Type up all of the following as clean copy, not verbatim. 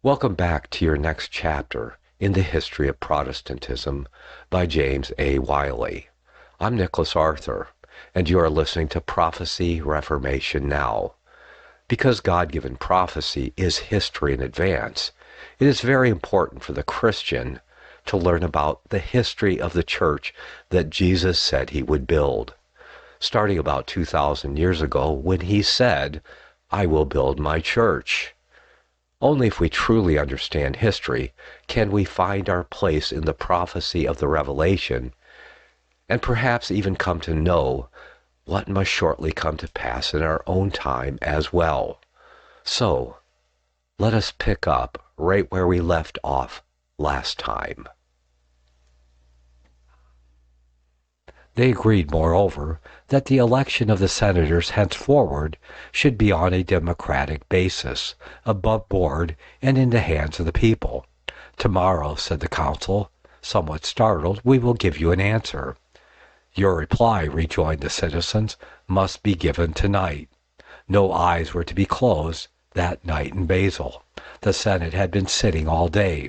Welcome back to your next chapter in the history of Protestantism by James A. Wiley. I'm Nicholas Arthur, and you are listening to Prophecy Reformation Now. Because God-given prophecy is history in advance, it is very important for the Christian to learn about the history of the church that Jesus said he would build, starting about 2,000 years ago when he said, "I will build my church." Only if we truly understand history can we find our place in the prophecy of the Revelation, and perhaps even come to know what must shortly come to pass in our own time as well. So, let us pick up right where we left off last time. They agreed, moreover, that the election of the senators henceforward should be on a democratic basis, above board and in the hands of the people. "Tomorrow," said the council, somewhat startled, "we will give you an answer." "Your reply," rejoined the citizens, "must be given tonight." No eyes were to be closed that night in Basle. The Senate had been sitting all day.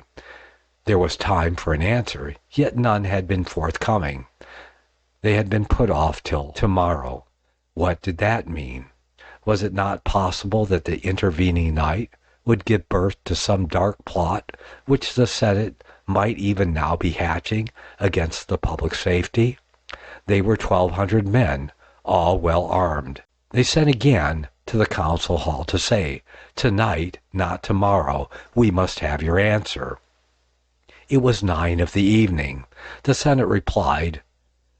There was time for an answer, yet none had been forthcoming. They had been put off till tomorrow. What did that mean? Was it not possible that the intervening night would give birth to some dark plot which the Senate might even now be hatching against the public safety? They were 1,200 men, all well armed. They sent again to the council hall to say, "Tonight, not tomorrow, we must have your answer." It was 9 of the evening. The Senate replied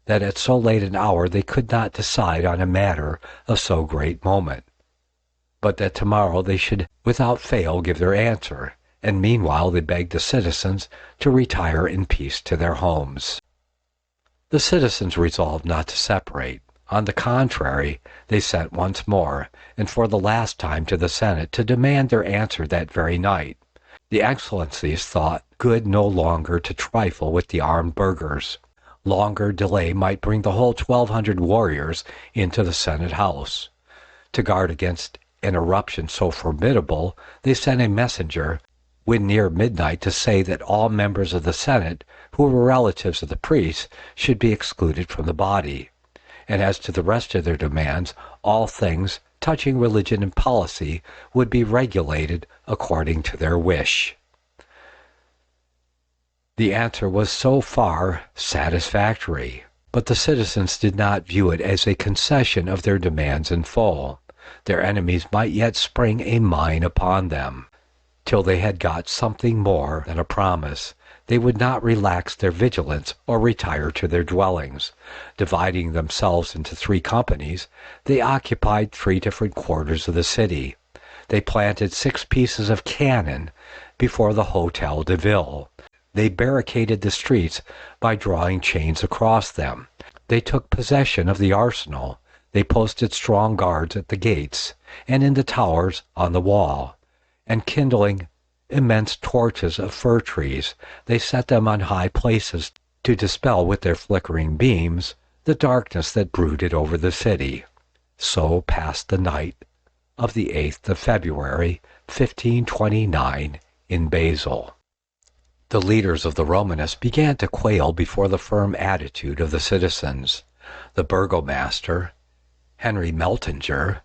that at so late an hour they could not decide on a matter of so great moment, but that tomorrow they should without fail give their answer, and meanwhile they begged the citizens to retire in peace to their homes. The citizens resolved not to separate. On the contrary, they sent once more, and for the last time, to the Senate to demand their answer that very night. The Excellencies thought good no longer to trifle with the armed burghers. Longer delay might bring the whole 1,200 warriors into the Senate house. To guard against an eruption so formidable, they sent a messenger when near midnight to say that all members of the Senate who were relatives of the priests should be excluded from the body. And as to the rest of their demands, all things touching religion and policy would be regulated according to their wish. The answer was so far satisfactory, but the citizens did not view it as a concession of their demands in full. Their enemies might yet spring a mine upon them. Till they had got something more than a promise, they would not relax their vigilance or retire to their dwellings. Dividing themselves into 3 companies, they occupied 3 different quarters of the city. They planted 6 pieces of cannon before the Hôtel de Ville. They barricaded the streets by drawing chains across them. They took possession of the arsenal. They posted strong guards at the gates and in the towers on the wall, and kindling immense torches of fir trees, they set them on high places to dispel with their flickering beams the darkness that brooded over the city. So passed the night of the 8th of February, 1529, in Basle. The leaders of the Romanists began to quail before the firm attitude of the citizens. The burgomaster, Henry Meltinger,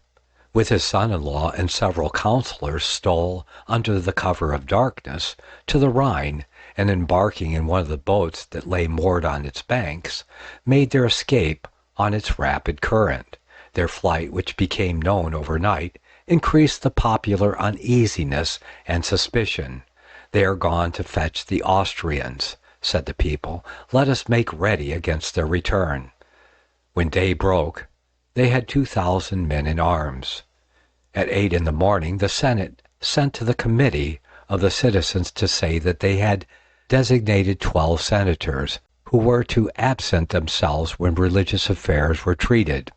with his son-in-law and several councillors, stole, under the cover of darkness, to the Rhine, and embarking in one of the boats that lay moored on its banks, made their escape on its rapid current. Their flight, which became known overnight, increased the popular uneasiness and suspicion. "They are gone to fetch the Austrians," said the people. "Let us make ready against their return." When day broke, they had 2,000 men in arms. At 8 in the morning, the Senate sent to the committee of the citizens to say that they had designated 12 senators who were to absent themselves when religious affairs were treated,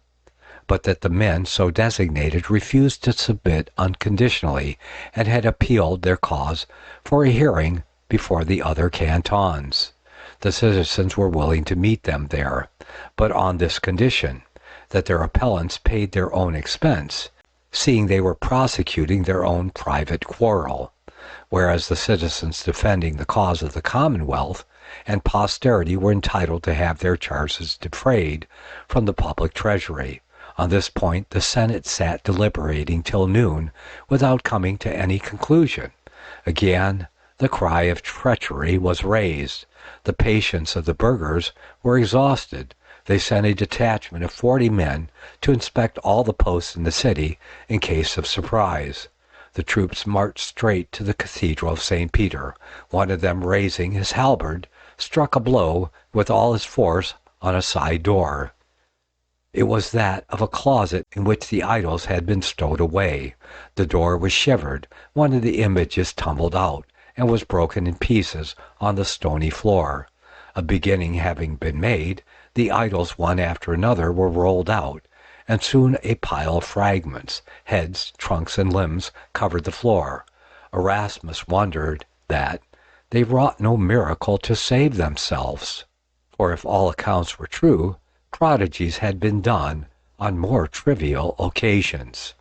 but that the men so designated refused to submit unconditionally and had appealed their cause for a hearing before the other cantons. The citizens were willing to meet them there, but on this condition, that their appellants paid their own expense, seeing they were prosecuting their own private quarrel. whereas the citizens defending the cause of the Commonwealth and posterity were entitled to have their charges defrayed from the public treasury. On this point the Senate sat deliberating till noon without coming to any conclusion. Again the cry of treachery was raised. The patience of the burghers were exhausted. They sent a detachment of 40 men to inspect all the posts in the city in case of surprise. The troops marched straight to the Cathedral of St. Peter. One of them, raising his halberd, struck a blow with all his force on a side door. It was that of a closet in which the idols had been stowed away. The door was shivered, one of the images tumbled out, and was broken in pieces on the stony floor. A beginning having been made, the idols one after another were rolled out, and soon a pile of fragments, heads, trunks, and limbs covered the floor. Erasmus wondered that they wrought no miracle to save themselves, for if all accounts were true, prodigies had been done on more trivial occasions.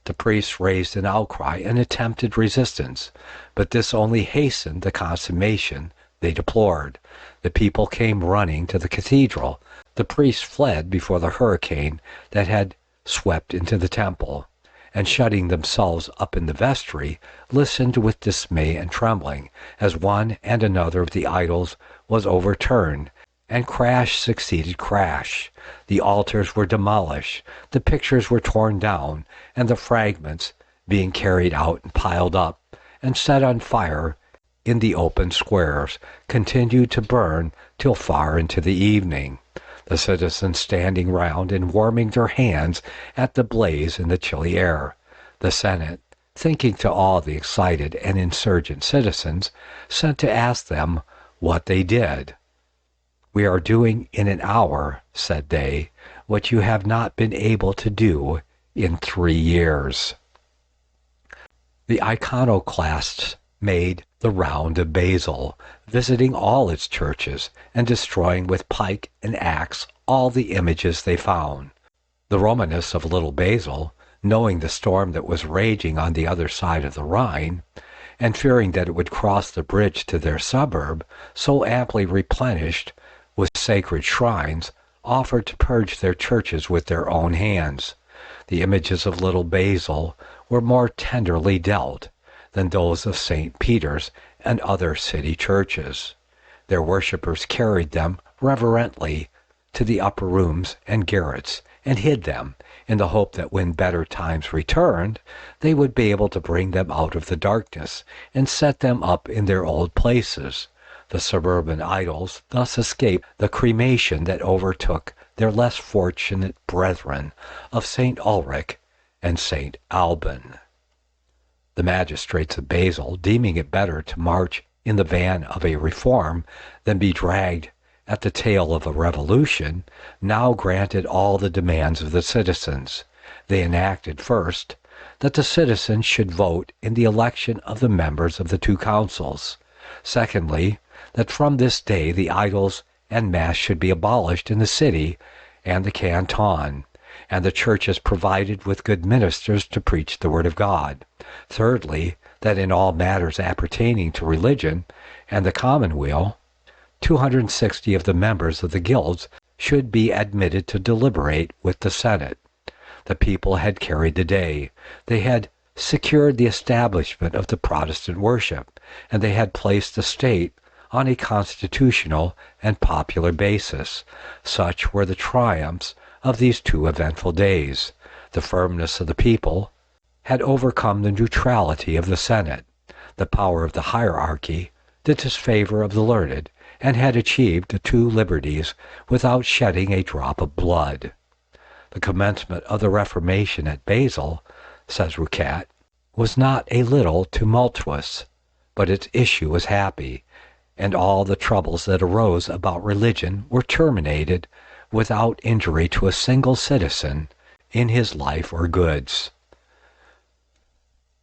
The priests raised an outcry and attempted resistance, but this only hastened the consummation they deplored. The people came running to the cathedral. The priests fled before the hurricane that had swept into the temple, and shutting themselves up in the vestry, listened with dismay and trembling as one and another of the idols was overturned, and crash succeeded crash. The altars were demolished, the pictures were torn down, and the fragments, being carried out and piled up and set on fire in the open squares, continued to burn till far into the evening, the citizens standing round and warming their hands at the blaze in the chilly air. The Senate, thinking to awe the excited and insurgent citizens, sent to ask them what they did. "We are doing in an hour," said they, "what you have not been able to do in 3 years." The iconoclasts made the round of Basle, visiting all its churches and destroying with pike and axe all the images they found. The Romanists of Little Basle, knowing the storm that was raging on the other side of the Rhine, and fearing that it would cross the bridge to their suburb, so amply replenished with sacred shrines, offered to purge their churches with their own hands. The images of Little Basle were more tenderly dealt than those of St. Peter's and other city churches. Their worshippers carried them reverently to the upper rooms and garrets, and hid them, in the hope that when better times returned, they would be able to bring them out of the darkness and set them up in their old places. The suburban idols thus escaped the cremation that overtook their less fortunate brethren of St. Ulrich and St. Alban. The magistrates of Basle, deeming it better to march in the van of a reform than be dragged at the tail of a revolution, now granted all the demands of the citizens. They enacted, first, that the citizens should vote in the election of the members of the 2 councils. Secondly, that from this day the idols and mass should be abolished in the city and the canton, and the churches provided with good ministers to preach the word of God. Thirdly, that in all matters appertaining to religion and the commonweal, 260 of the members of the guilds should be admitted to deliberate with the Senate. The people had carried the day. They had secured the establishment of the Protestant worship, and they had placed the state on a constitutional and popular basis. Such were the triumphs of these 2 eventful days. The firmness of the people had overcome the neutrality of the Senate, the power of the hierarchy, the disfavor of the learned, and had achieved the 2 liberties without shedding a drop of blood. The commencement of the Reformation at Basle, says Rouquet, was not a little tumultuous, but its issue was happy, and all the troubles that arose about religion were terminated without injury to a single citizen in his life or goods.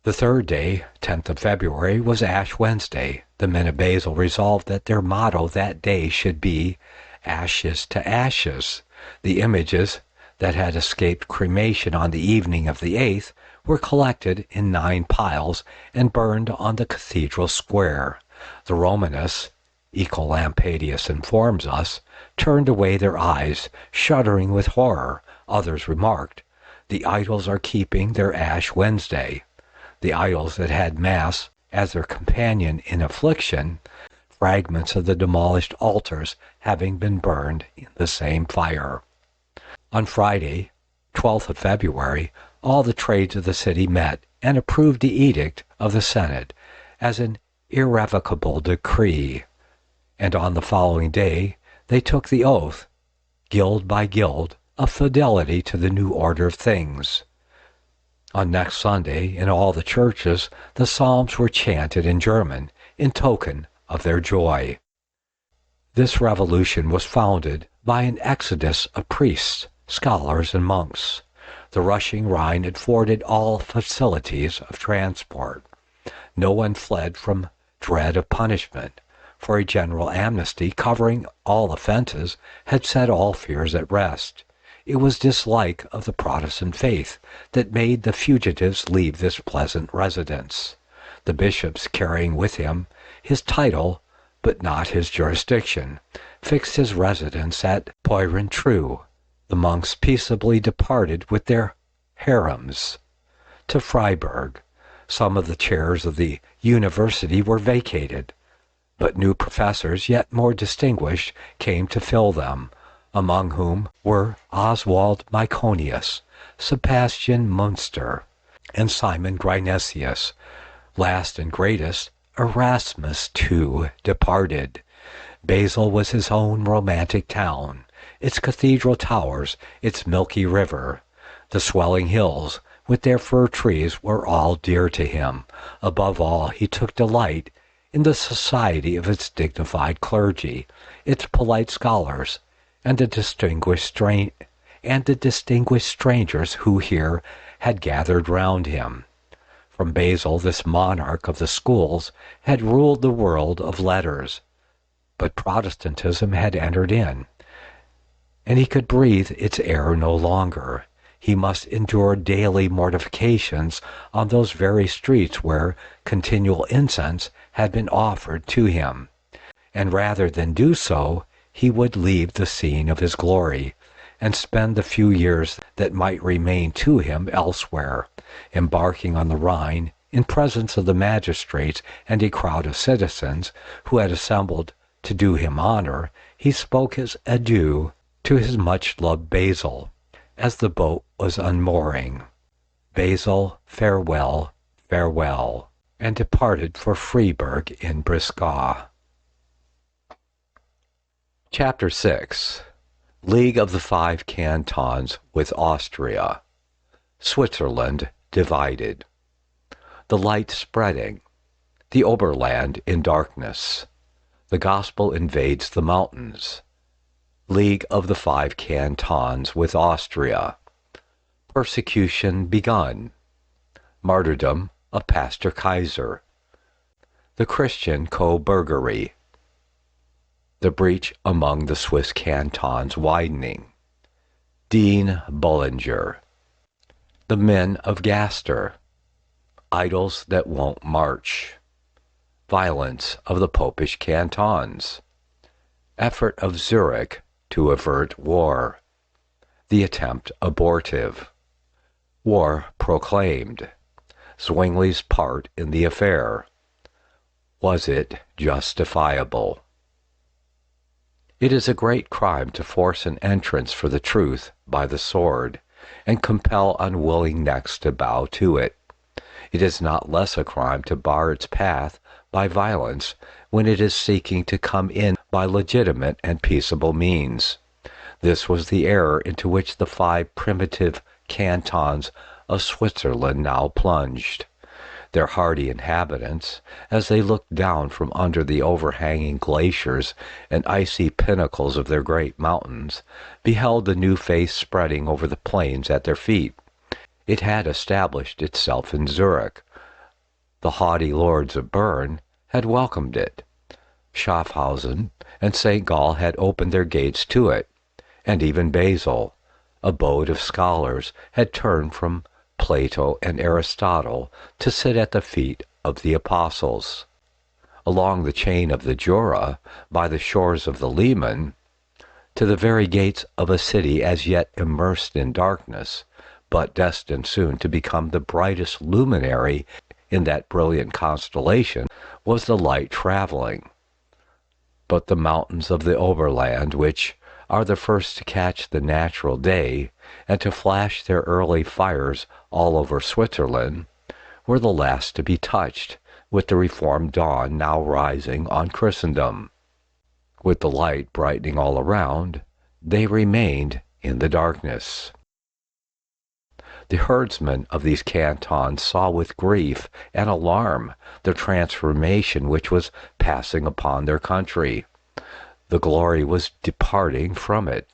The 3rd day, 10th of February, was Ash Wednesday. The men of Basle resolved that their motto that day should be "Ashes to ashes." The images that had escaped cremation on the evening of the 8th were collected in 9 piles and burned on the cathedral square. The Romanists, Ecolampadius informs us, turned away their eyes, shuddering with horror. Others remarked, "The idols are keeping their Ash Wednesday." The idols that had Mass as their companion in affliction, fragments of the demolished altars having been burned in the same fire. On Friday, 12th of February, all the trades of the city met and approved the edict of the Senate as an irrevocable decree, and on the following day they took the oath, guild by guild, of fidelity to the new order of things. On next Sunday, in all the churches, the psalms were chanted in German in token of their joy. This revolution was founded by an exodus of priests, scholars, and monks. The rushing Rhine afforded all facilities of transport. No one fled from dread of punishment, for a general amnesty covering all offenses had set all fears at rest. It was dislike of the Protestant faith that made the fugitives leave this pleasant residence, the bishops carrying with him his title but not his jurisdiction, fixed his residence at Porrentruy. The monks peaceably departed with their harems to Freiburg. Some of the chairs of the university were vacated, but new professors yet more distinguished came to fill them, among whom were Oswald Myconius, Sebastian Munster, and Simon Grinesius. Last and greatest, Erasmus too departed. Basle was his own romantic town, its cathedral towers, its milky river. The swelling hills, with their fir trees, were all dear to him. Above all, he took delight in the society of its dignified clergy, its polite scholars, and the distinguished strangers who here had gathered round him. From Basle, this monarch of the schools had ruled the world of letters, but Protestantism had entered in, and he could breathe its air no longer. He must endure daily mortifications on those very streets where continual incense had been offered to him, and rather than do so, he would leave the scene of his glory, and spend the few years that might remain to him elsewhere. Embarking on the Rhine, in presence of the magistrates and a crowd of citizens who had assembled to do him honor, he spoke his adieu to his much-loved Basle, as the boat was unmooring. Basle, farewell, farewell, and departed for Freiburg in Brisgau. Chapter 6. League of the Five Cantons with Austria. Switzerland divided. The light spreading. The Oberland in darkness. The gospel invades the mountains. League of the Five Cantons with Austria. Persecution begun. Martyrdom of Pastor Kaiser. The Christian co-burgery. The breach among the Swiss cantons widening. Dean Bullinger. The men of Gaster. Idols that won't march. Violence of the Popish cantons. Effort of Zurich to avert war. The attempt abortive. War proclaimed. Zwingli's part in the affair. Was it justifiable? It is a great crime to force an entrance for the truth by the sword, and compel unwilling necks to bow to it. It is not less a crime to bar its path by violence when it is seeking to come in by legitimate and peaceable means. This was the error into which the 5 primitive cantons of Switzerland now plunged. Their hardy inhabitants, as they looked down from under the overhanging glaciers and icy pinnacles of their great mountains, beheld the new faith spreading over the plains at their feet. It had established itself in Zurich. The haughty lords of Bern had welcomed it. Schaffhausen and St. Gall had opened their gates to it, and even Basle, abode of scholars, had turned from Plato and Aristotle to sit at the feet of the apostles. Along the chain of the Jura, by the shores of the Leman, to the very gates of a city as yet immersed in darkness, but destined soon to become the brightest luminary in that brilliant constellation, was the light traveling. But the mountains of the Oberland, which are the first to catch the natural day and to flash their early fires all over Switzerland, were the last to be touched with the reformed dawn now rising on Christendom. With the light brightening all around, they remained in the darkness. The herdsmen of these cantons saw with grief and alarm the transformation which was passing upon their country. The glory was departing from it.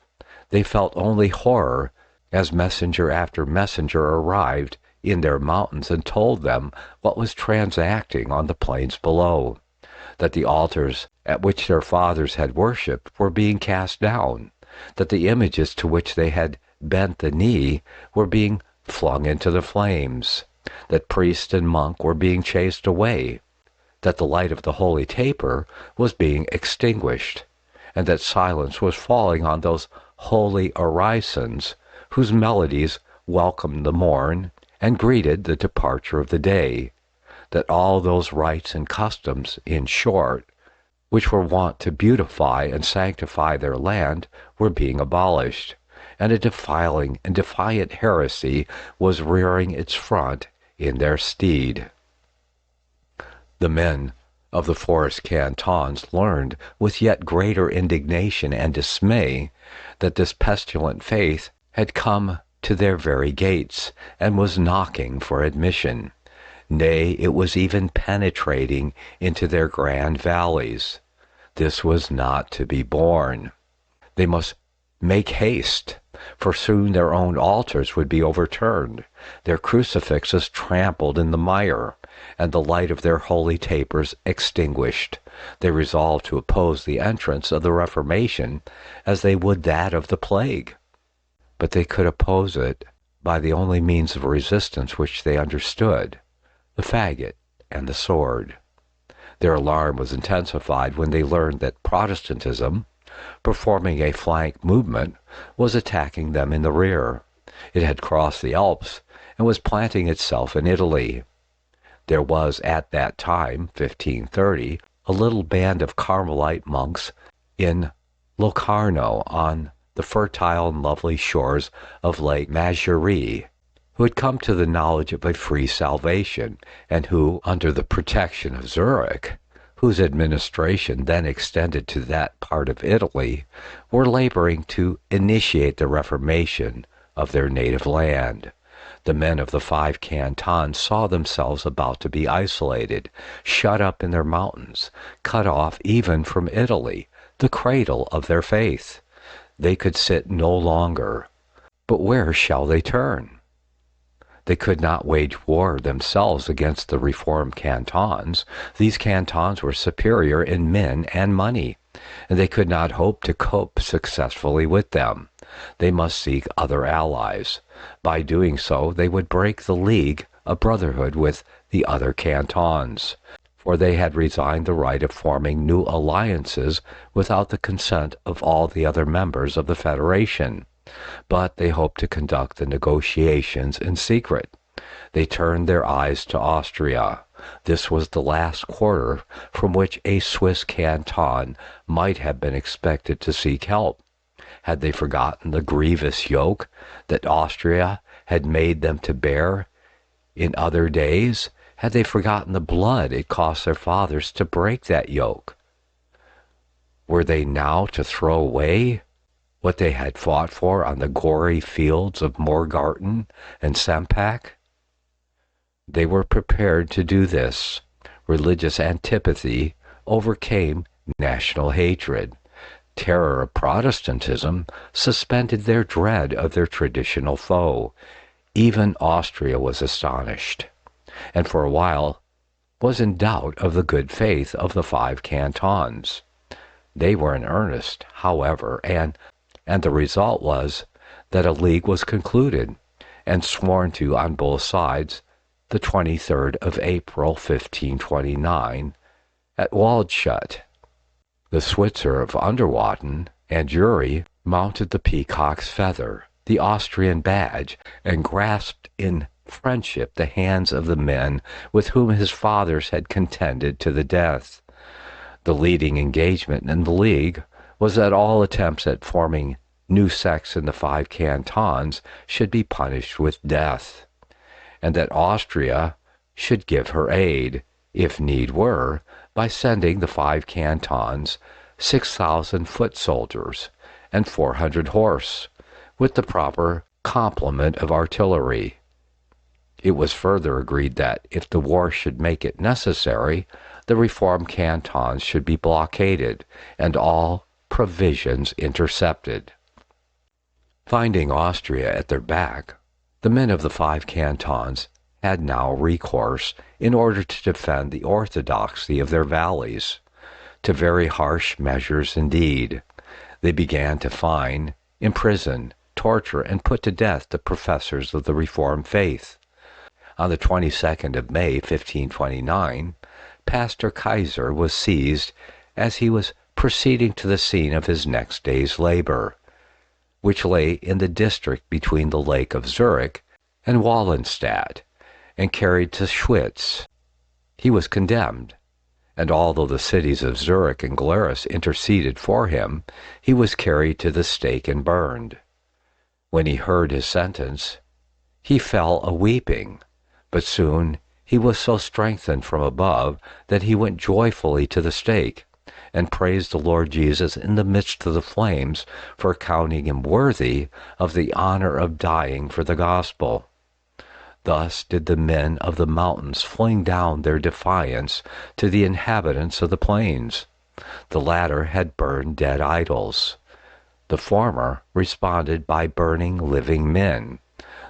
They felt only horror as messenger after messenger arrived in their mountains and told them what was transacting on the plains below, that the altars at which their fathers had worshipped were being cast down, that the images to which they had bent the knee were being flung into the flames, that priest and monk were being chased away, that the light of the holy taper was being extinguished, and that silence was falling on those holy orisons whose melodies welcomed the morn and greeted the departure of the day, that all those rites and customs, in short, which were wont to beautify and sanctify their land, were being abolished, and a defiling and defiant heresy was rearing its front in their stead. The men of the forest cantons learned with yet greater indignation and dismay that this pestilent faith had come to their very gates and was knocking for admission. Nay, it was even penetrating into their grand valleys. This was not to be borne. They must make haste, for soon their own altars would be overturned, their crucifixes trampled in the mire, and the light of their holy tapers extinguished. They resolved to oppose the entrance of the Reformation as they would that of the plague. But they could oppose it by the only means of resistance which they understood, the faggot and the sword. Their alarm was intensified when they learned that Protestantism, performing a flank movement, was attacking them in the rear. It had crossed the Alps and was planting itself in Italy. There was at that time, 1530, a little band of Carmelite monks in Locarno on the fertile and lovely shores of Lake Maggiore, who had come to the knowledge of a free salvation, and who, under the protection of Zurich, whose administration then extended to that part of Italy, were laboring to initiate the Reformation of their native land. The men of the 5 cantons saw themselves about to be isolated, shut up in their mountains, cut off even from Italy, the cradle of their faith. They could sit no longer. But where shall they turn? They could not wage war themselves against the reformed cantons. These cantons were superior in men and money, and they could not hope to cope successfully with them. They must seek other allies. By doing so, they would break the league of brotherhood with the other cantons, for they had resigned the right of forming new alliances without the consent of all the other members of the federation. But they hoped to conduct the negotiations in secret. They turned their eyes to Austria. This was the last quarter from which a Swiss canton might have been expected to seek help. Had they forgotten the grievous yoke that Austria had made them to bear in other days? Had they forgotten the blood it cost their fathers to break that yoke? Were they now to throw away what they had fought for on the gory fields of Morgarten and Sempak? They were prepared to do this. Religious antipathy overcame national hatred. Terror of Protestantism suspended their dread of their traditional foe. Even Austria was astonished, and for a while was in doubt of the good faith of the 5 cantons. They were in earnest, however, and the result was that a league was concluded and sworn to on both sides the 23rd of April, 1529, at Waldstadt. The Switzer of Underwaten and Uri mounted the peacock's feather, the Austrian badge, and grasped in friendship the hands of the men with whom his fathers had contended to the death. The leading engagement in the League was that all attempts at forming new sects in the 5 cantons should be punished with death, and that Austria should give her aid, if need were, by sending the 5 cantons 6,000 foot soldiers and 400 horse, with the proper complement of artillery. It was further agreed that, if the war should make it necessary, the reformed cantons should be blockaded and all provisions intercepted. Finding Austria at their back, the men of the 5 cantons had now recourse, in order to defend the orthodoxy of their valleys, to very harsh measures indeed. They began to fine, imprison, torture, and put to death the professors of the Reformed faith. On the 22nd of May, 1529, Pastor Kaiser was seized as he was proceeding to the scene of his next day's labor, which lay in the district between the lake of Zurich and Wallenstadt, and carried to Schwitz. He was condemned, and although the cities of Zurich and Glarus interceded for him, he was carried to the stake and burned. When he heard his sentence, he fell a-weeping, but soon he was so strengthened from above that he went joyfully to the stake, and praised the Lord Jesus in the midst of the flames for counting him worthy of the honor of dying for the gospel. Thus did the men of the mountains fling down their defiance to the inhabitants of the plains. The latter had burned dead idols. The former responded by burning living men.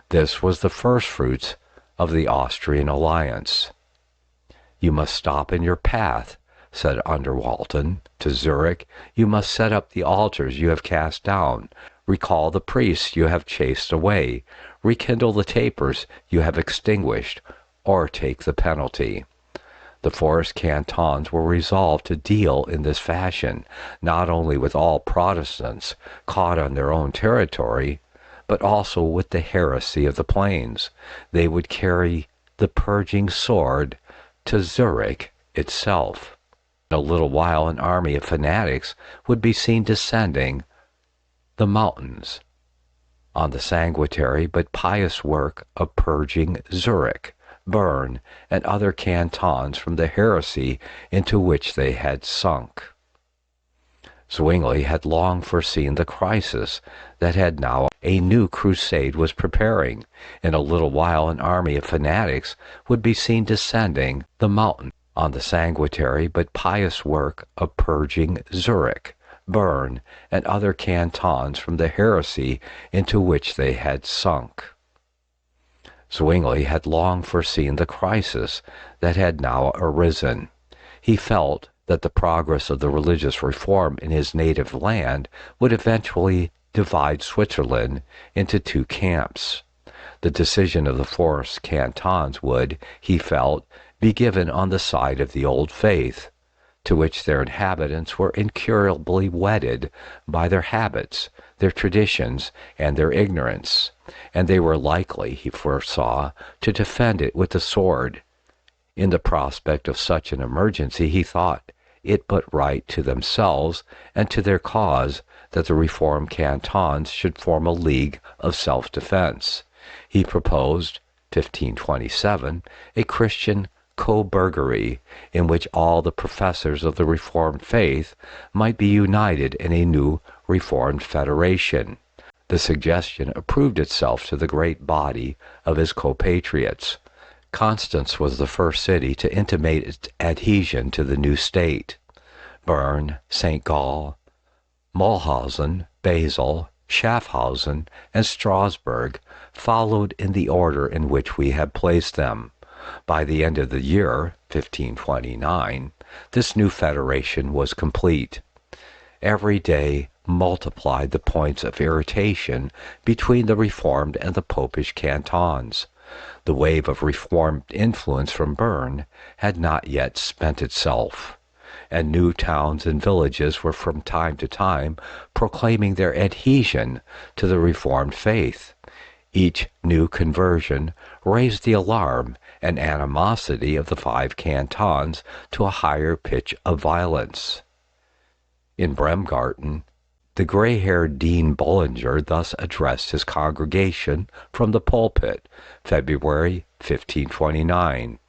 This was the first fruits of the Austrian alliance. "You must stop in your path," said Underwalden to Zurich. "You must set up the altars you have cast down, recall the priests you have chased away, rekindle the tapers you have extinguished, or take the penalty." The forest cantons were resolved to deal in this fashion, not only with all Protestants caught on their own territory, but also with the heresy of the plains. They would carry the purging sword to Zurich itself. In a little while an army of fanatics would be seen descending the mountains on the sanguinary but pious work of purging Zurich, Bern, and other cantons from the heresy into which they had sunk. Zwingli had long foreseen the crisis that had now a new crusade was preparing. In a little while an army of fanatics would be seen descending the mountain on the sanguinary but pious work of purging Zurich, Bern, and other cantons from the heresy into which they had sunk. Zwingli had long foreseen the crisis that had now arisen. He felt that the progress of the religious reform in his native land would eventually divide Switzerland into 2 camps. The decision of the forest cantons would, he felt, be given on the side of the old faith, to which their inhabitants were incurably wedded by their habits, their traditions, and their ignorance, and they were likely, he foresaw, to defend it with the sword. In the prospect of such an emergency, he thought it but right to themselves and to their cause that the reformed cantons should form a league of self-defense. He proposed, 1527, a Christian coburgery, in which all the professors of the Reformed faith might be united in a new Reformed federation. The suggestion approved itself to the great body of his compatriots. Constance was the first city to intimate its adhesion to the new state. Bern, St. Gall, Mulhausen, Basle, Schaffhausen, and Strasbourg followed in the order in which we have placed them. By the end of the year, 1529, this new federation was complete. Every day multiplied the points of irritation between the Reformed and the Popish cantons. The wave of Reformed influence from Bern had not yet spent itself, and new towns and villages were from time to time proclaiming their adhesion to the Reformed faith. Each new conversion raised the alarm and animosity of the 5 cantons to a higher pitch of violence. In Bremgarten, the gray-haired Dean Bullinger thus addressed his congregation from the pulpit, February 1529.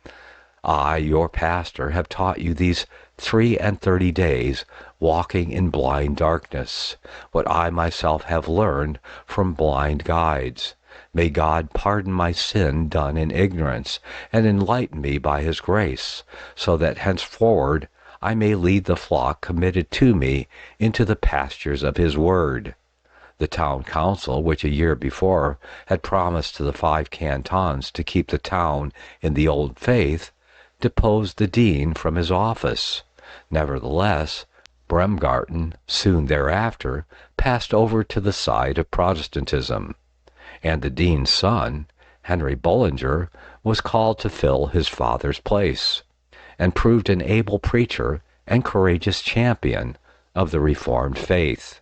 I, your pastor, have taught you these 33 days, walking in blind darkness, what I myself have learned from blind guides. May God pardon my sin done in ignorance, and enlighten me by his grace, so that henceforward I may lead the flock committed to me into the pastures of his word. The town council, which a year before had promised to the 5 cantons to keep the town in the old faith, deposed the dean from his office. Nevertheless, Bremgarten soon thereafter passed over to the side of Protestantism, and the dean's son, Henry Bullinger, was called to fill his father's place, and proved an able preacher and courageous champion of the Reformed faith.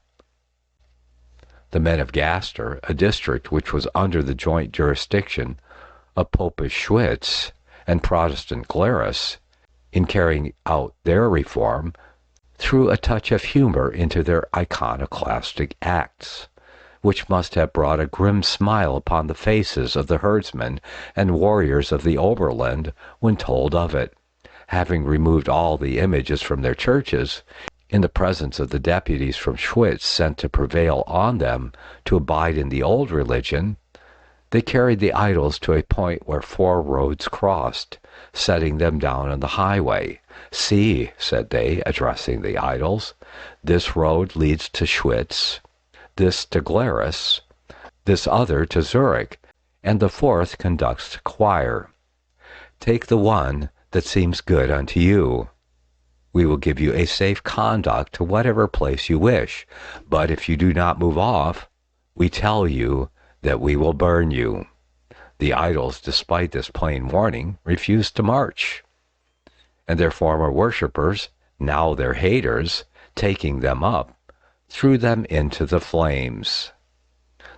The men of Gaster, a district which was under the joint jurisdiction of Popish Schwitz and Protestant Glarus, in carrying out their reform, threw a touch of humor into their iconoclastic acts, which must have brought a grim smile upon the faces of the herdsmen and warriors of the Oberland when told of it. Having removed all the images from their churches, in the presence of the deputies from Schwitz sent to prevail on them to abide in the old religion, they carried the idols to a point where 4 roads crossed, setting them down on the highway. See, said they, addressing the idols, this road leads to Schwitz, this to Glarus, this other to Zurich, and the 4th conducts to choir. Take the one that seems good unto you. We will give you a safe conduct to whatever place you wish, but if you do not move off, we tell you that we will burn you. The idols, despite this plain warning, refused to march, and their former worshippers, now their haters, taking them up, threw them into the flames.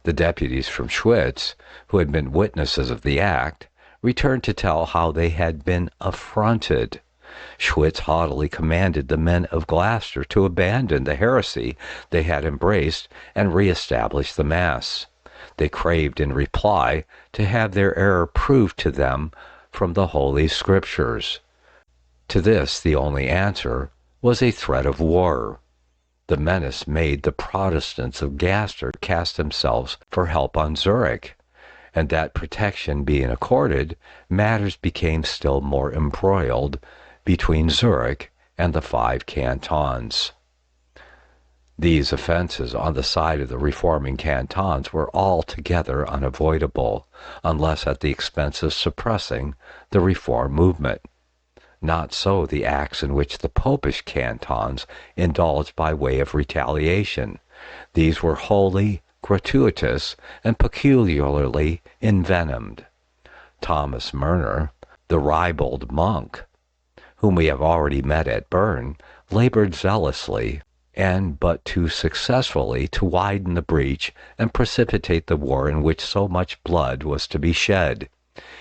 The deputies from Schwitz, who had been witnesses of the act, returned to tell how they had been affronted. Schwitz haughtily commanded the men of Gloucester to abandon the heresy they had embraced and re-establish the Mass. They craved in reply to have their error proved to them from the Holy Scriptures. To this the only answer was a threat of war. The menace made the Protestants of Gaster cast themselves for help on Zurich, and that protection being accorded, matters became still more embroiled between Zurich and the 5 cantons. These offenses on the side of the reforming cantons were altogether unavoidable, unless at the expense of suppressing the reform movement. Not so the acts in which the Popish cantons indulged by way of retaliation. These were wholly gratuitous and peculiarly envenomed. Thomas Murner, the ribald monk, whom we have already met at Bern, labored zealously and but too successfully to widen the breach and precipitate the war in which so much blood was to be shed.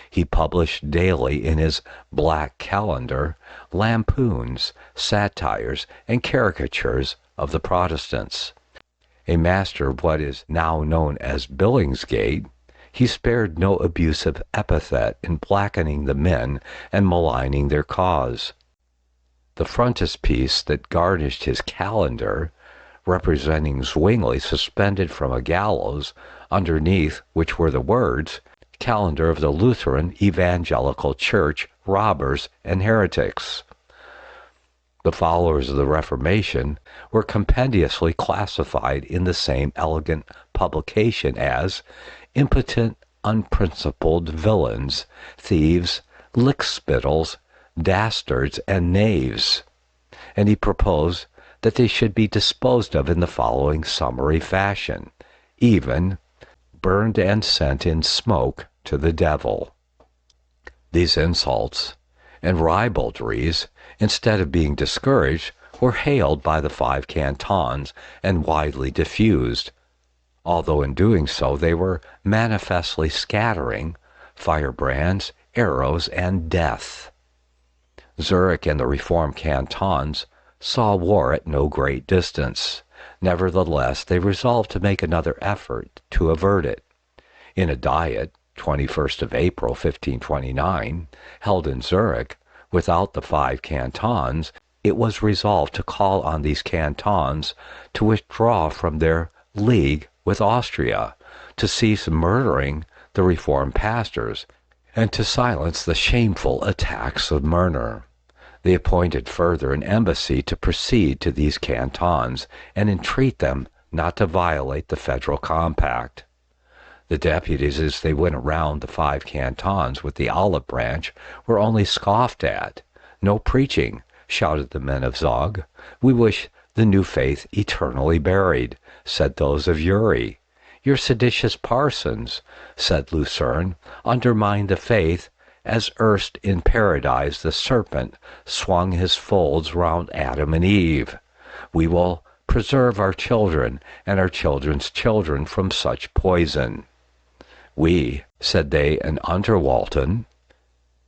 He published daily in his black calendar lampoons, satires, and caricatures of the Protestants. A master of what is now known as Billingsgate, he spared no abusive epithet in blackening the men and maligning their cause. The frontispiece that garnished his calendar, representing Zwingli suspended from a gallows, underneath which were the words, "Calendar of the Lutheran Evangelical Church, Robbers and Heretics." The followers of the Reformation were compendiously classified in the same elegant publication as impotent, unprincipled villains, thieves, lickspittles, dastards, and knaves, and he proposed that they should be disposed of in the following summary fashion, even burned and sent in smoke to the devil. These insults and ribaldries, instead of being discouraged, were hailed by the 5 cantons and widely diffused, although in doing so they were manifestly scattering firebrands, arrows, and death. Zurich and the Reformed cantons saw war at no great distance. Nevertheless, they resolved to make another effort to avert it. In a diet, 21st of April, 1529, held in Zurich, without the 5 cantons, it was resolved to call on these cantons to withdraw from their league with Austria, to cease murdering the Reformed pastors, and to silence the shameful attacks of murder. They appointed further an embassy to proceed to these cantons and entreat them not to violate the federal compact. The deputies, as they went around the 5 cantons with the olive branch, were only scoffed at. "No preaching," shouted the men of Zug. "We wish the new faith eternally buried," said those of Uri. "Your seditious parsons," said Lucerne, "undermine the faith, as erst in paradise the serpent swung his folds round Adam and Eve. We will preserve our children and our children's children from such poison." "We," said they in Unterwalden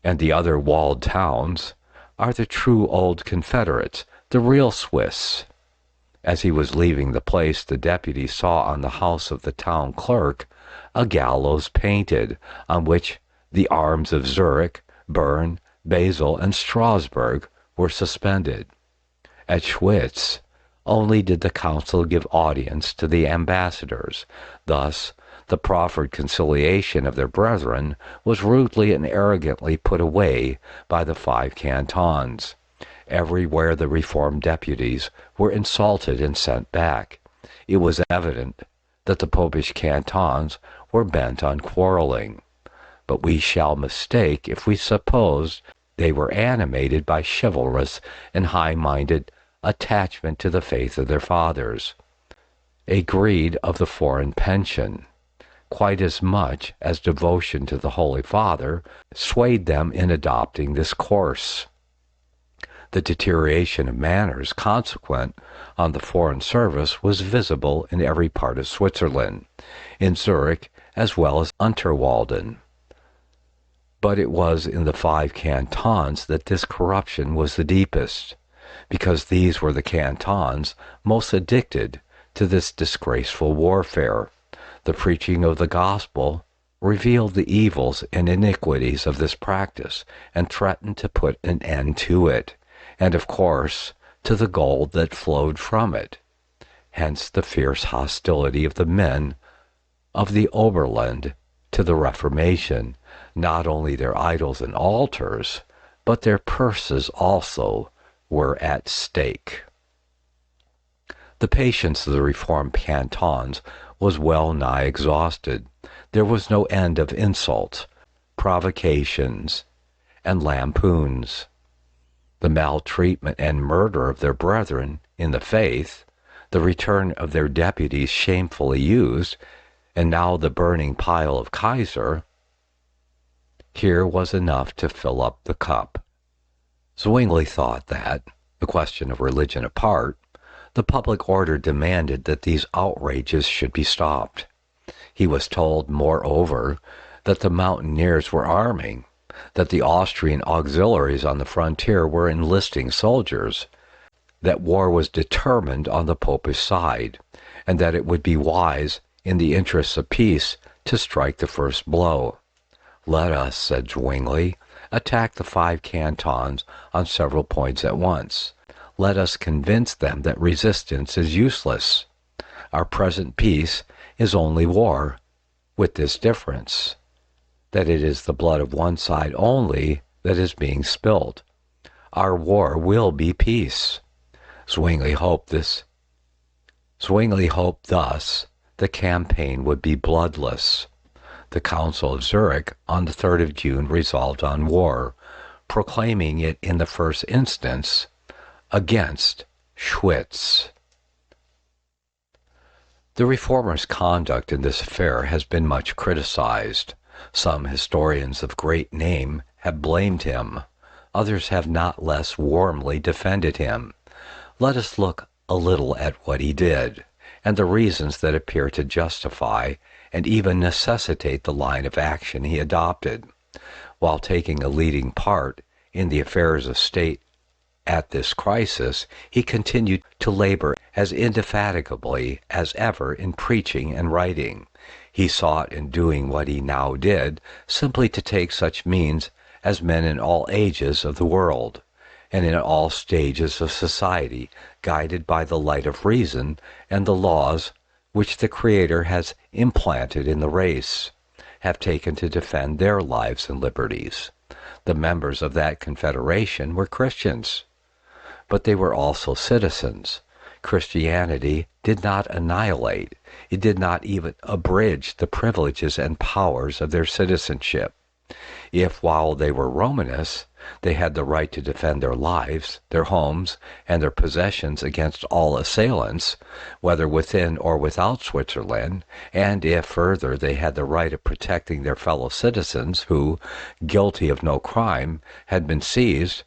and the other walled towns, "are the true old Confederates, the real Swiss." As he was leaving the place, the deputy saw on the house of the town clerk a gallows painted, on which the arms of Zurich, Bern, Basle, and Strasbourg were suspended. At Schwitz only did the council give audience to the ambassadors. Thus, the proffered conciliation of their brethren was rudely and arrogantly put away by the 5 cantons. Everywhere the Reformed deputies were insulted and sent back. It was evident that the Popish cantons were bent on quarreling. But we shall mistake if we suppose they were animated by chivalrous and high-minded attachment to the faith of their fathers, a greed of the foreign pension, quite as much as devotion to the Holy Father, swayed them in adopting this course. The deterioration of manners consequent on the foreign service was visible in every part of Switzerland, in Zurich as well as Unterwalden. But it was in the 5 cantons that this corruption was the deepest, because these were the cantons most addicted to this disgraceful warfare. The preaching of the gospel revealed the evils and iniquities of this practice and threatened to put an end to it, and of course to the gold that flowed from it. Hence the fierce hostility of the men of the Oberland to the Reformation. Not only their idols and altars, but their purses also were at stake. The patience of the Reformed cantons was well nigh exhausted. There was no end of insults, provocations, and lampoons. The maltreatment and murder of their brethren in the faith, the return of their deputies shamefully used, and now the burning pile of Kaiser, here was enough to fill up the cup. Zwingli thought that, the question of religion apart, the public order demanded that these outrages should be stopped. He was told, moreover, that the mountaineers were arming, that the Austrian auxiliaries on the frontier were enlisting soldiers, that war was determined on the Popish side, and that it would be wise, in the interests of peace, to strike the first blow. "Let us," said Zwingli, "attack the 5 cantons on several points at once. Let us convince them that resistance is useless. Our present peace is only war, with this difference, that it is the blood of one side only that is being spilt. Our war will be peace." Zwingli hoped thus the campaign would be bloodless. The Council of Zurich on the 3rd of June resolved on war, proclaiming it in the first instance against Schwitz. The Reformers' conduct in this affair has been much criticized. Some historians of great name have blamed him. Others have not less warmly defended him. Let us look a little at what he did, and the reasons that appear to justify and even necessitate the line of action he adopted. While taking a leading part in the affairs of state at this crisis, he continued to labor as indefatigably as ever in preaching and writing. He sought in doing what he now did simply to take such means as men in all ages of the world, and in all stages of society, guided by the light of reason and the laws which the Creator has implanted in the race, have taken to defend their lives and liberties. The members of that confederation were Christians, but they were also citizens. Christianity did not annihilate, it did not even abridge the privileges and powers of their citizenship. If, while they were Romanists, they had the right to defend their lives, their homes, and their possessions against all assailants, whether within or without Switzerland, and if, further, they had the right of protecting their fellow citizens who, guilty of no crime, had been seized,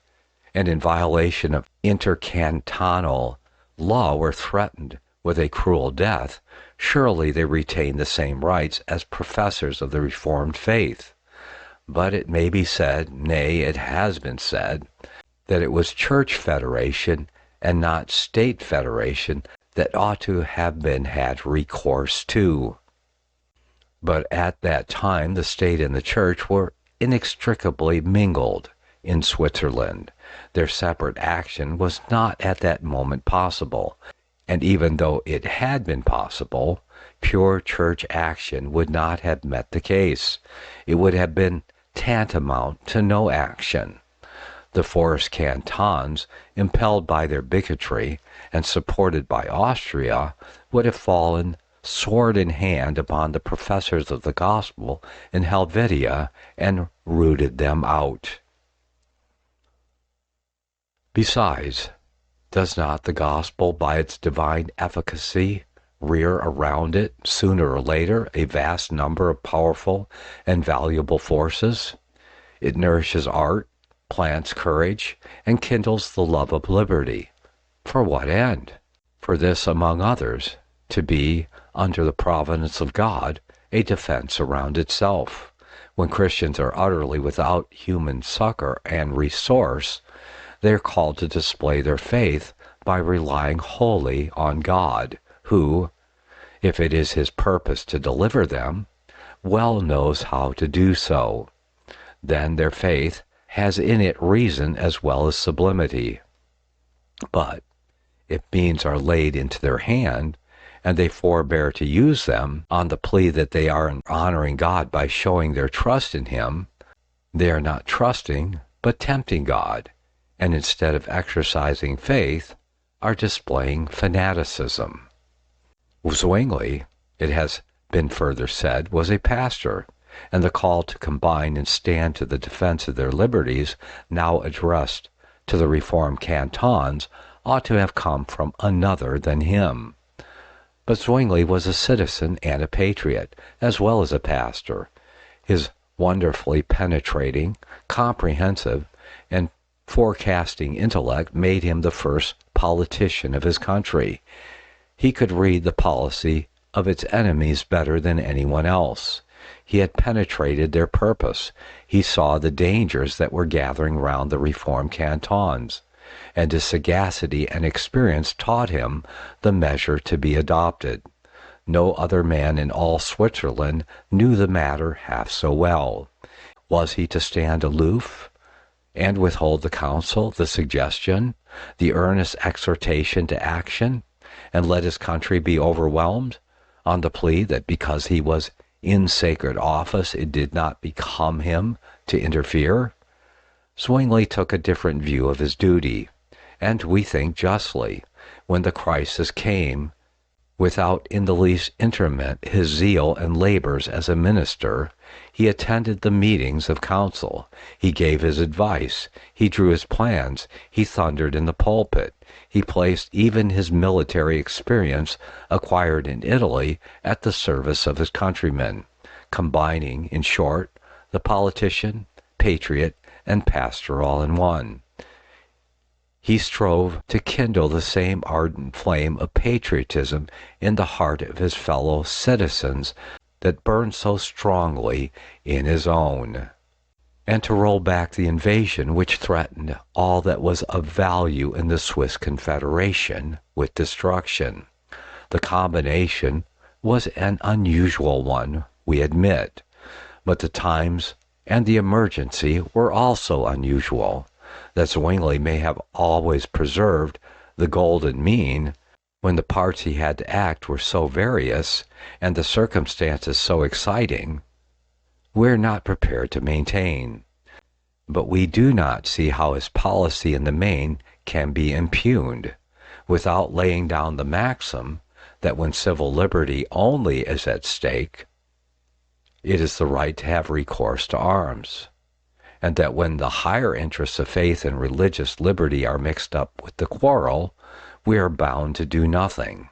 and in violation of intercantonal law were threatened with a cruel death, surely they retained the same rights as professors of the Reformed faith. But it may be said, nay, it has been said, that it was church federation and not state federation that ought to have been had recourse to. But at that time the state and the church were inextricably mingled in Switzerland. Their separate action was not at that moment possible, and even though it had been possible, pure church action would not have met the case. It would have been tantamount to no action. The forced Cantons, impelled by their bigotry and supported by Austria, would have fallen sword in hand upon the professors of the gospel in Helvetia and rooted them out. Besides, does not the gospel, by its divine efficacy, rear around it, sooner or later, a vast number of powerful and valuable forces? It nourishes art, plants courage, and kindles the love of liberty. For what end? For this, among others, to be, under the providence of God, a defense around itself. When Christians are utterly without human succor and resource, they are called to display their faith by relying wholly on God, who, if it is his purpose to deliver them, well knows how to do so. Then their faith has in it reason as well as sublimity. But if means are laid into their hand, and they forbear to use them on the plea that they are honoring God by showing their trust in him, they are not trusting, but tempting God, and instead of exercising faith, are displaying fanaticism. Zwingli, it has been further said, was a pastor, and the call to combine and stand to the defense of their liberties, now addressed to the Reformed Cantons, ought to have come from another than him. But Zwingli was a citizen and a patriot, as well as a pastor. His wonderfully penetrating, comprehensive, and forecasting intellect made him the first politician of his country. He could read the policy of its enemies better than anyone else. He had penetrated their purpose. He saw the dangers that were gathering round the Reformed Cantons, and his sagacity and experience taught him the measure to be adopted. No other man in all Switzerland knew the matter half so well. Was he to stand aloof and withhold the counsel, the suggestion, the earnest exhortation to action, and let his country be overwhelmed, on the plea that because he was in sacred office it did not become him to interfere? Zwingli took a different view of his duty, and we think justly. When the crisis came, Without in the least interment his zeal and labors as a minister, he attended the meetings of council, he gave his advice, he drew his plans, he thundered in the pulpit, he placed even his military experience acquired in Italy at the service of his countrymen, combining, in short, the politician, patriot, and pastor all in one. He strove to kindle the same ardent flame of patriotism in the heart of his fellow citizens that burned so strongly in his own, and to roll back the invasion which threatened all that was of value in the Swiss Confederation with destruction. The combination was an unusual one, we admit, but the times and the emergency were also unusual. That Zwingli may have always preserved the golden mean, when the parts he had to act were so various and the circumstances so exciting, we're not prepared to maintain. But we do not see how his policy in the main can be impugned, without laying down the maxim that when civil liberty only is at stake, it is the right to have recourse to arms, and that when the higher interests of faith and religious liberty are mixed up with the quarrel, we are bound to do nothing,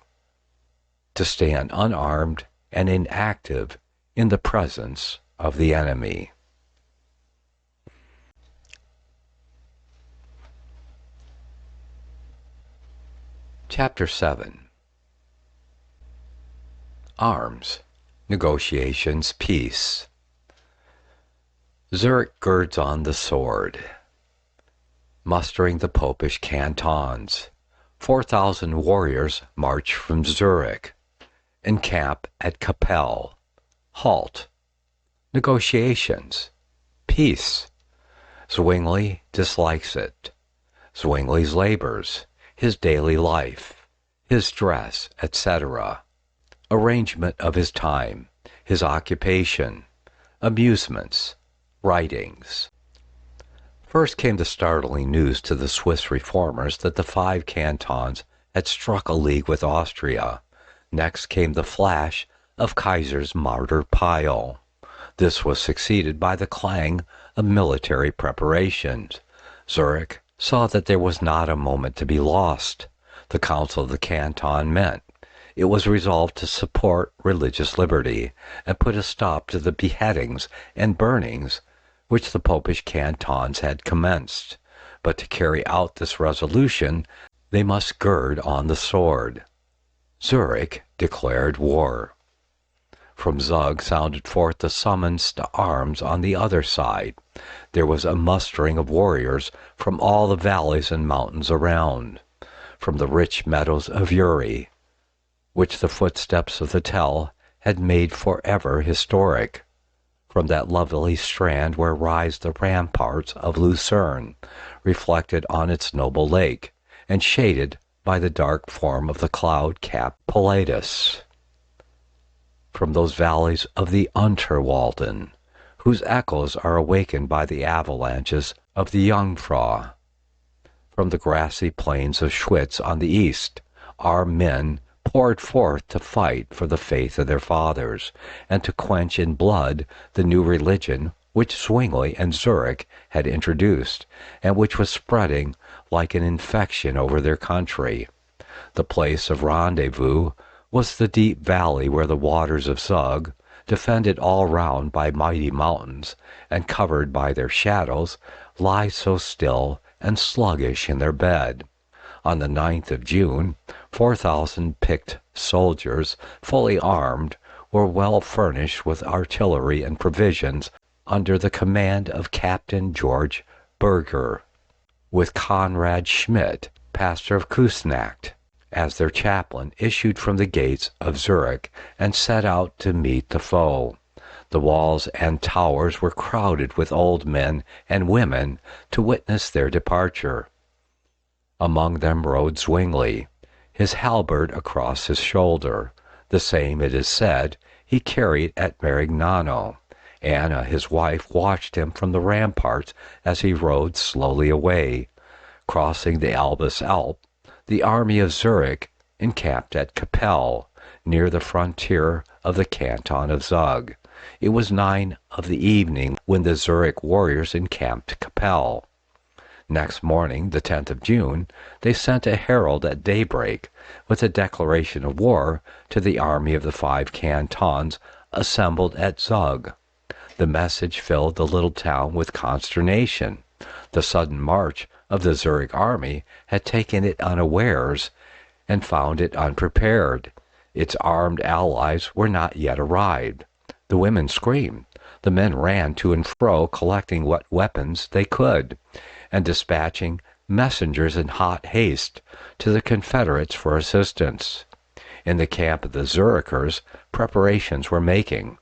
to stand unarmed and inactive in the presence of the enemy. Chapter 7. Arms, Negotiations, Peace. Zurich girds on the sword. Mustering the Popish Cantons. 4,000 warriors march from Zurich. Encamp at Kapelle. Halt. Negotiations. Peace. Zwingli dislikes it. Zwingli's labors, his daily life, his dress, etc. Arrangement of his time, his occupation, amusements, writings. First came the startling news to the Swiss reformers that the 5 cantons had struck a league with Austria. Next came the flash of Kaiser's martyr pile. This was succeeded by the clang of military preparations. Zurich saw that there was not a moment to be lost. The Council of the Canton met. It was resolved to support religious liberty and put a stop to the beheadings and burnings which the Popish cantons had commenced. But to carry out this resolution, they must gird on the sword. Zurich declared war. From Zug sounded forth the summons to arms on the other side. There was a mustering of warriors from all the valleys and mountains around, from the rich meadows of Uri, which the footsteps of the Tell had made forever historic, from that lovely strand where rise the ramparts of Lucerne, reflected on its noble lake, and shaded by the dark form of the cloud-capped Pilatus, from those valleys of the Unterwalden, whose echoes are awakened by the avalanches of the Jungfrau, from the grassy plains of Schwitz on the east, our men poured forth to fight for the faith of their fathers, and to quench in blood the new religion which Zwingli and Zurich had introduced, and which was spreading like an infection over their country. The place of rendezvous was the deep valley where the waters of Zug, defended all round by mighty mountains, and covered by their shadows, lie so still and sluggish in their bed. On the 9th of June, 4,000 picked soldiers, fully armed, were well furnished with artillery and provisions, under the command of Captain George Berger, with Conrad Schmidt, pastor of Küsnacht, as their chaplain, issued from the gates of Zurich and set out to meet the foe. The walls and towers were crowded with old men and women to witness their departure. Among them rode Zwingli, his halberd across his shoulder. The same, it is said, he carried at Marignano. Anna, his wife, watched him from the ramparts as he rode slowly away. Crossing the Albus Alp, the army of Zurich encamped at Kapelle, near the frontier of the canton of Zug. It was 9 of the evening when the Zurich warriors encamped Kapelle. Next morning, the 10th of June, they sent a herald at daybreak with a declaration of war to the army of the 5 cantons assembled at Zug. The message filled the little town with consternation. The sudden march of the Zurich army had taken it unawares and found it unprepared. Its armed allies were not yet arrived. The women screamed. The men ran to and fro, collecting what weapons they could, and dispatching messengers in hot haste to the Confederates for assistance. In the camp of the Zurichers, preparations were making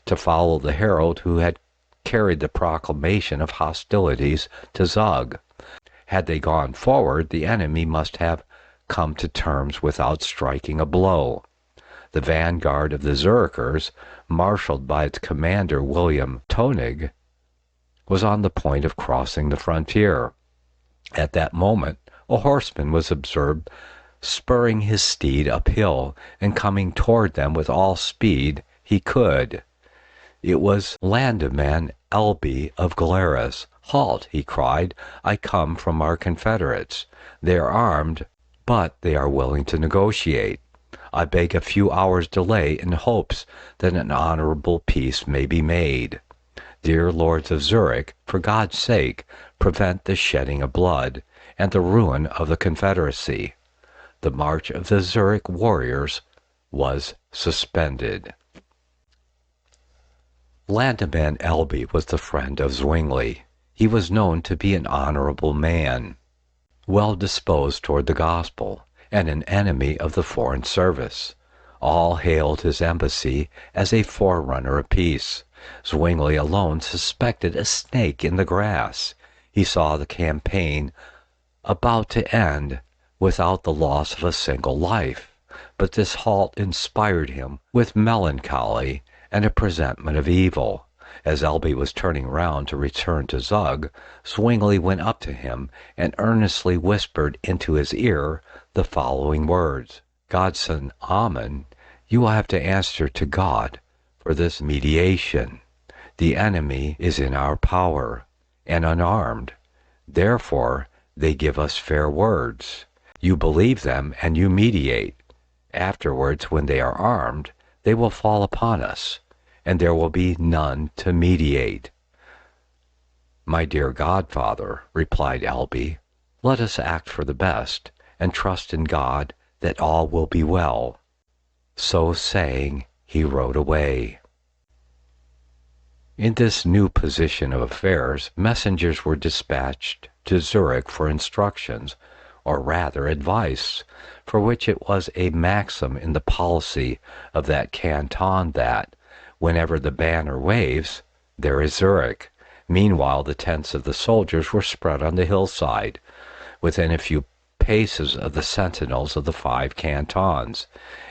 to follow the herald who had carried the proclamation of hostilities to Zug. Had they gone forward, the enemy must have come to terms without striking a blow. The vanguard of the Zurichers, marshaled by its commander William Tonig, was on the point of crossing the frontier. At that moment, a horseman was observed spurring his steed uphill and coming toward them with all speed he could. It was Landman Elby of Glarus. "Halt," he cried, "I come from our Confederates. They are armed, but they are willing to negotiate. I beg a few hours' delay in hopes that an honorable peace may be made. Dear lords of Zurich, for God's sake, prevent the shedding of blood and the ruin of the Confederacy." The march of the Zurich warriors was suspended. Landman Elby was the friend of Zwingli. He was known to be an honorable man, well disposed toward the gospel, and an enemy of the foreign service. All hailed his embassy as a forerunner of peace. Zwingli alone suspected a snake in the grass. He saw the campaign about to end without the loss of a single life, but this halt inspired him with melancholy and a presentiment of evil. As Elby was turning round to return to Zug, Zwingli went up to him and earnestly whispered into his ear the following words: "Godson Amen, you will have to answer to God for this mediation. The enemy is in our power and unarmed. Therefore, they give us fair words. You believe them and you mediate. Afterwards, when they are armed, they will fall upon us, and there will be none to mediate." "My dear godfather," replied Elby, "let us act for the best, and trust in God that all will be well." So saying, he rode away. In this new position of affairs, messengers were dispatched to Zurich for instructions, or rather advice, for which it was a maxim in the policy of that canton that, whenever the banner waves, there is Zurich. Meanwhile, the tents of the soldiers were spread on the hillside, within a few paces of the sentinels of the 5 cantons.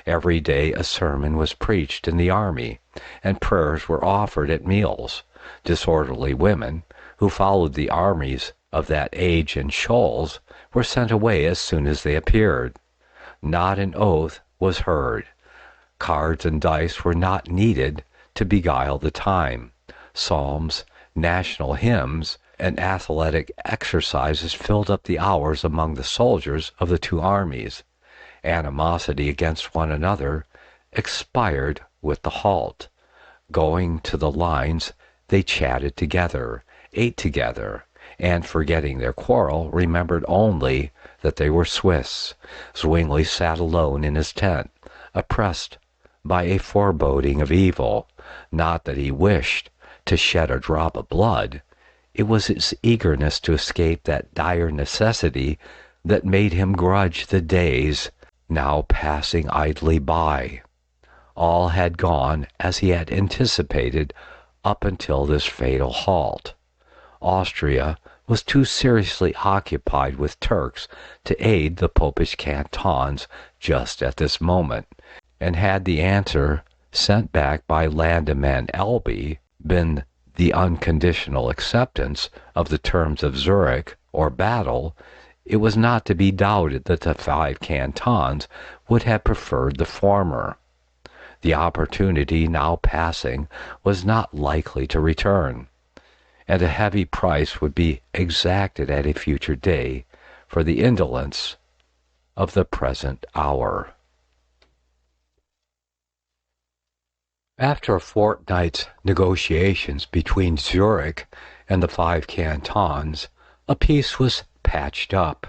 Every day a sermon was preached in the army, and prayers were offered at meals. Disorderly women, who followed the armies of that age in shoals, were sent away as soon as they appeared. Not an oath was heard. Cards and dice were not needed to beguile the time. Psalms, national hymns, and athletic exercises filled up the hours among the soldiers of the 2 armies. Animosity against one another expired with the halt. Going to the lines, they chatted together, ate together, and, forgetting their quarrel, remembered only that they were Swiss. Zwingli sat alone in his tent, oppressed by a foreboding of evil. Not that he wished to shed a drop of blood. It was his eagerness to escape that dire necessity that made him grudge the days now passing idly by. All had gone as he had anticipated up until this fatal halt. Austria was too seriously occupied with Turks to aid the Popish cantons just at this moment, and had the answer sent back by Landman Elby been the unconditional acceptance of the terms of Zurich or Basle, it was not to be doubted that the 5 cantons would have preferred the former. The opportunity now passing was not likely to return, and a heavy price would be exacted at a future day for the indolence of the present hour. After a fortnight's negotiations between Zurich and the 5 cantons, a peace was patched up.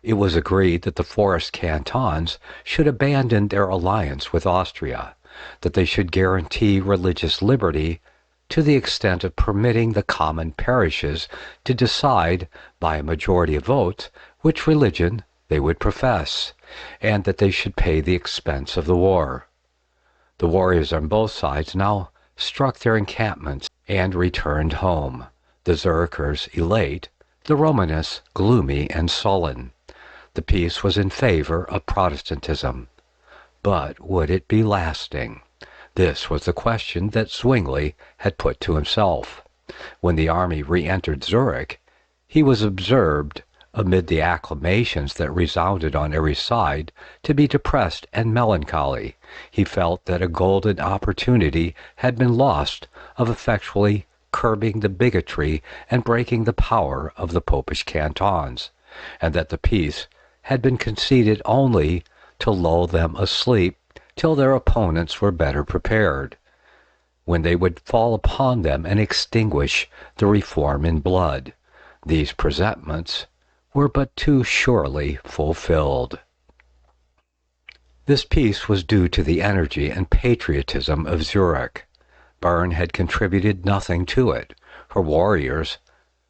It was agreed that the Forest cantons should abandon their alliance with Austria, that they should guarantee religious liberty to the extent of permitting the common parishes to decide by a majority of votes which religion they would profess, and that they should pay the expense of the war. The warriors on both sides now struck their encampments and returned home, the Zurichers elate, the Romanists gloomy and sullen. The peace was in favor of Protestantism. But would it be lasting? This was the question that Zwingli had put to himself. When the army re-entered Zurich, he was observed, amid the acclamations that resounded on every side, to be depressed and melancholy. He felt that a golden opportunity had been lost of effectually curbing the bigotry and breaking the power of the popish cantons, and that the peace had been conceded only to lull them asleep till their opponents were better prepared, when they would fall upon them and extinguish the reform in blood. These presentiments were but too surely fulfilled. This peace was due to the energy and patriotism of Zurich. Bern had contributed nothing to it. Her warriors,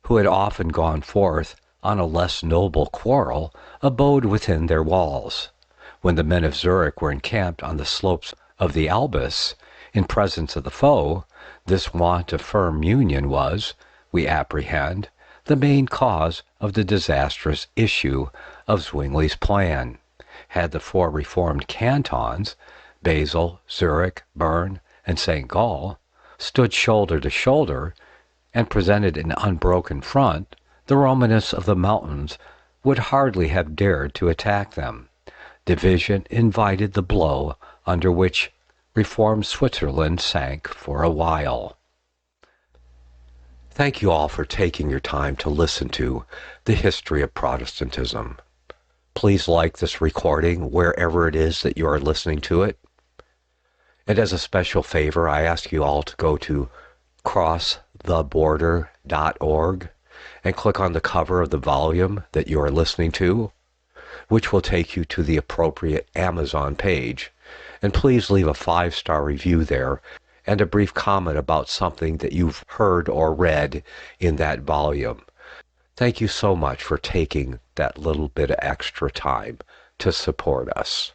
who had often gone forth on a less noble quarrel, abode within their walls. When the men of Zurich were encamped on the slopes of the Albis, in presence of the foe, this want of firm union was, we apprehend, the main cause of the disastrous issue of Zwingli's plan. Had the 4 reformed cantons, Basle, Zurich, Bern, and St. Gall, stood shoulder to shoulder and presented an unbroken front, the Romanists of the mountains would hardly have dared to attack them. Division invited the blow under which reformed Switzerland sank for a while. Thank you all for taking your time to listen to the history of Protestantism. Please like this recording wherever it is that you are listening to it. And as a special favor, I ask you all to go to crosstheborder.org and click on the cover of the volume that you are listening to, which will take you to the appropriate Amazon page. And please leave a 5-star review there and a brief comment about something that you've heard or read in that volume. Thank you so much for taking that little bit of extra time to support us.